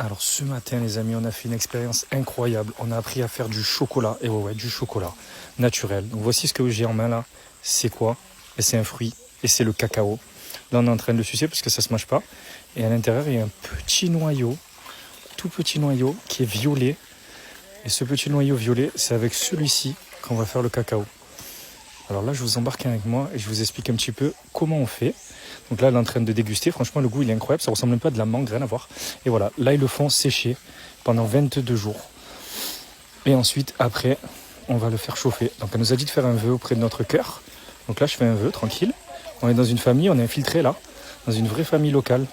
Alors ce matin les amis, on a fait une expérience incroyable. On a appris à faire du chocolat, et ouais, du chocolat naturel. Donc voici ce que j'ai en main là. C'est quoi? Et c'est un fruit, et c'est le cacao. Là on est en train de le sucer parce que ça se mâche pas. Et à l'intérieur il y a un petit noyau, tout petit noyau qui est violet. Et ce petit noyau violet, c'est avec celui-ci qu'on va faire le cacao. Alors là je vous embarque avec moi et je vous explique un petit peu comment on fait. Donc là, elle est en train de déguster. Franchement, le goût, il est incroyable. Ça ressemble même pas à de la mangue, rien à voir. Et voilà, là, ils le font sécher pendant 22 jours. Et ensuite, après, on va le faire chauffer. Donc, elle nous a dit de faire un vœu auprès de notre cœur. Donc là, je fais un vœu, tranquille. On est dans une famille, on est infiltré là, dans une vraie famille locale.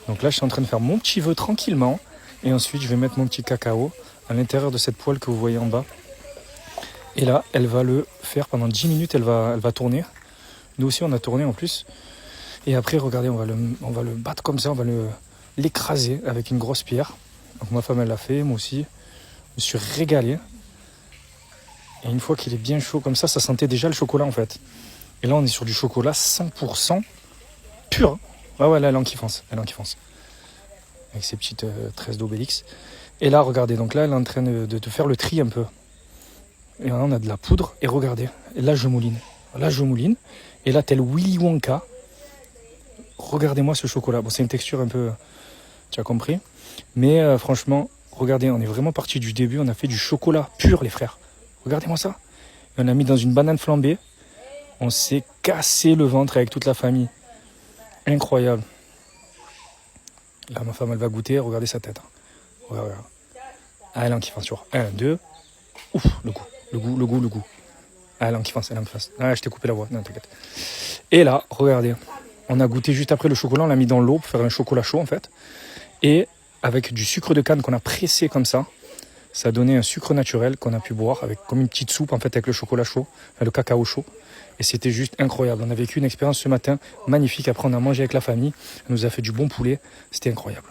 Donc là, je suis en train de faire mon petit vœu tranquillement. Et ensuite, je vais mettre mon petit cacao à l'intérieur de cette poêle que vous voyez en bas. Et là, elle va le faire pendant 10 minutes, elle va tourner. Nous aussi, on a tourné en plus. Et après, regardez, on va le battre comme ça, on va l'écraser avec une grosse pierre. Donc ma femme, elle l'a fait, moi aussi. Je me suis régalé. Et une fois qu'il est bien chaud comme ça sentait déjà le chocolat en fait. Et là, on est sur du chocolat 100% pur. Ah ouais, là, elle est en kiffance. Avec ses petites tresses d'Obélix. Et là, regardez, donc là, elle est en train de faire le tri un peu. Et là, on a de la poudre. Et regardez, et là, je mouline. Et là, tel Willy Wonka. Regardez-moi ce chocolat. Bon, c'est une texture un peu... Tu as compris. Mais franchement, regardez, on est vraiment parti du début. On a fait du chocolat pur, les frères. Regardez-moi ça. Et on a mis dans une banane flambée. On s'est cassé le ventre avec toute la famille. Incroyable. Là, ma femme, elle va goûter. Regardez sa tête. Regarde. Ah, elle est en kiffance, tu vois. 1, 2. Ouf, le goût. Ah, elle est en kiffance. Ah, je t'ai coupé la voix. Non, t'inquiète. Et là, regardez. On a goûté juste après le chocolat, on l'a mis dans l'eau pour faire un chocolat chaud en fait. Et avec du sucre de canne qu'on a pressé comme ça, ça a donné un sucre naturel qu'on a pu boire avec comme une petite soupe en fait avec le chocolat chaud, le cacao chaud. Et c'était juste incroyable. On a vécu une expérience ce matin magnifique. Après on a mangé avec la famille, on nous a fait du bon poulet, c'était incroyable.